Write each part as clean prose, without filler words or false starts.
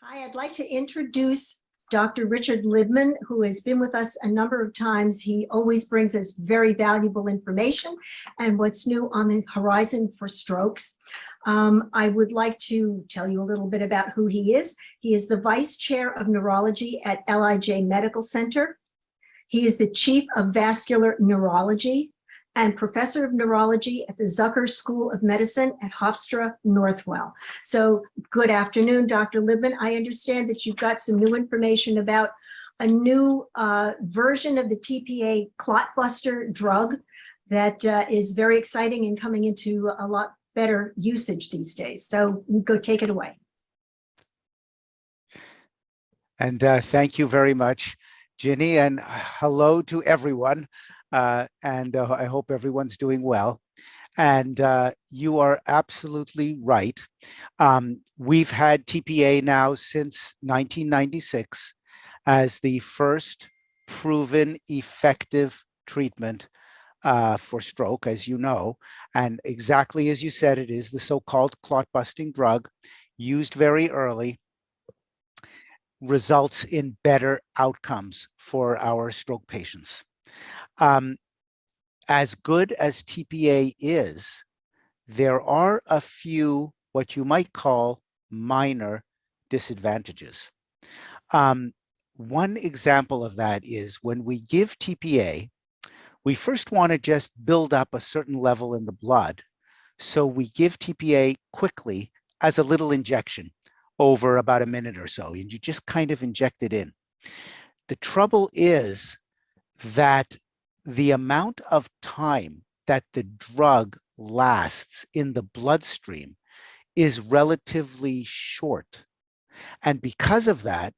Hi, I'd like to introduce Dr. Richard Libman, who has been with us a number of times. He always brings us very valuable information and what's new on the horizon for strokes. I would like to tell you a little bit about who he is. He is the Vice Chair of Neurology at LIJ Medical Center. He is the Chief of Vascular Neurology and Professor of Neurology at the Zucker School of Medicine at Hofstra, Northwell. So good afternoon, Dr. Libman. I understand that you've got some new information about a new version of the TPA clotbuster drug that is very exciting and coming into a lot better usage these days. So go take it away. And thank you very much, Ginny, and hello to everyone. I hope everyone's doing well. And you are absolutely right. We've had TPA now since 1996 as the first proven effective treatment for stroke, as you know. And exactly as you said, it is the so-called clot-busting drug used very early, results in better outcomes for our stroke patients. As good as TPA is, there are a few what you might call minor disadvantages. One example of that is when we give TPA, we first want to just build up a certain level in the blood. So we give TPA quickly as a little injection over about a minute or so, and you just kind of inject it in. The trouble is that the amount of time that the drug lasts in the bloodstream is relatively short. And because of that,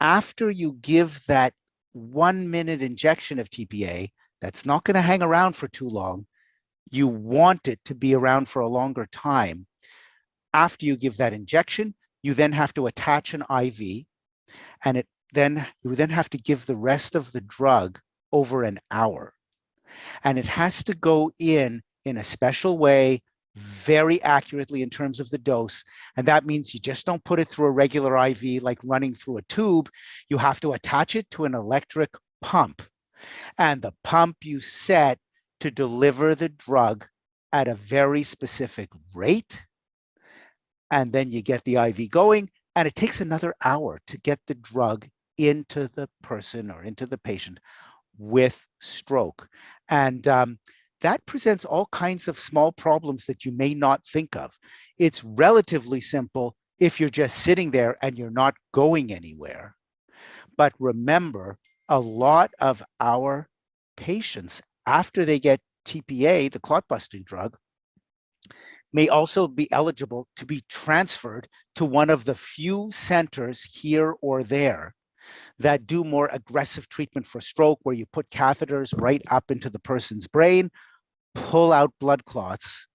after you give that 1 minute injection of TPA, that's not going to hang around for too long. You want it to be around for a longer time. After you give that injection, you then have to attach an IV, and you then have to give the rest of the drug over an hour. And it has to go in a special way, very accurately in terms of the dose. And that means you just don't put it through a regular IV like running through a tube. You have to attach it to an electric pump. And the pump you set to deliver the drug at a very specific rate. And then you get the IV going, and it takes another hour to get the drug into the person or into the patient with stroke. And that presents all kinds of small problems that you may not think of. It's relatively simple if you're just sitting there and you're not going anywhere. But remember, a lot of our patients, after they get TPA, the clot-busting drug, may also be eligible to be transferred to one of the few centers here or there that do more aggressive treatment for stroke, where you put catheters right up into the person's brain, pull out blood clots.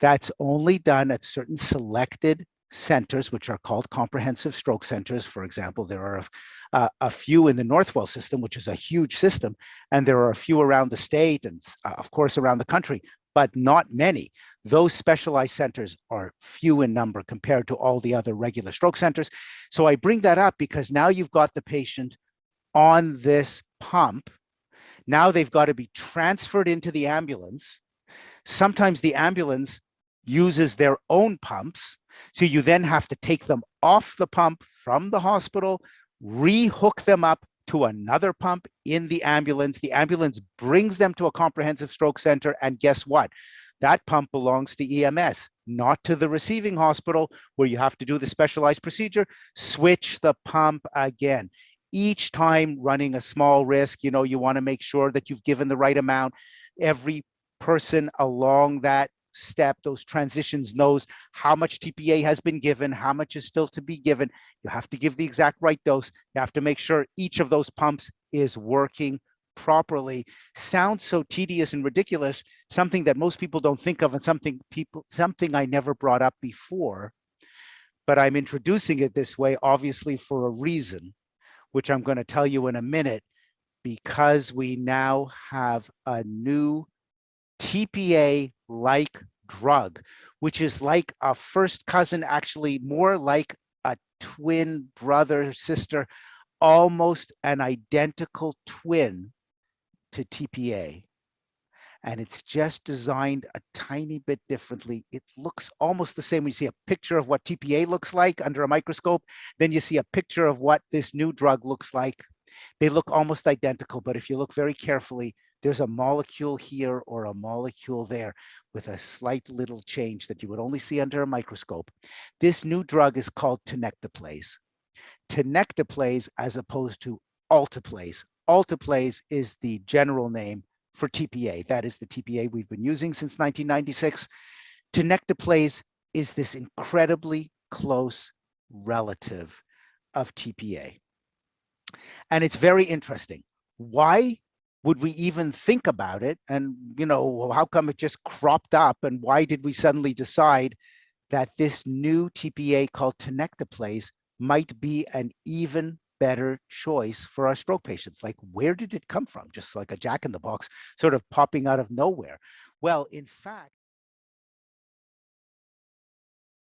That's only done at certain selected centers, which are called comprehensive stroke centers. For example, there are a few in the Northwell system, which is a huge system, and there are a few around the state and, of course, around the country, but not many. Those specialized centers are few in number compared to all the other regular stroke centers. So I bring that up because now you've got the patient on this pump. Now they've got to be transferred into the ambulance. Sometimes the ambulance uses their own pumps. So you then have to take them off the pump from the hospital, re-hook them up to another pump in the ambulance. The ambulance brings them to a comprehensive stroke center, and guess what? That pump belongs to EMS, not to the receiving hospital, where you have to do the specialized procedure, switch the pump again. Each time running a small risk, you want to make sure that you've given the right amount. Every person along that step, those transitions, knows how much TPA has been given, how much is still to be given. You have to give the exact right dose. You have to make sure each of those pumps is working properly. Sounds so tedious and ridiculous, something that most people don't think of, and something I never brought up before. But I'm introducing it this way, obviously for a reason, which I'm going to tell you in a minute, because we now have a new TPA-like drug, which is like a first cousin, actually more like a twin brother, sister, almost an identical twin to TPA. And it's just designed a tiny bit differently. It looks almost the same when you see a picture of what TPA looks like under a microscope. Then you see a picture of what this new drug looks like. They look almost identical, but if you look very carefully, there's a molecule here or a molecule there with a slight little change that you would only see under a microscope. This new drug is called tenecteplase. Tenecteplase as opposed to alteplase. Alteplase is the general name for TPA. That is the TPA we've been using since 1996. Tenecteplase is this incredibly close relative of TPA. And it's very interesting. Why would we even think about it? And, how come it just cropped up? And why did we suddenly decide that this new TPA called tenecteplase might be an even better choice for our stroke patients? Like, where did it come from? Just like a jack in the box sort of popping out of nowhere. Well, in fact,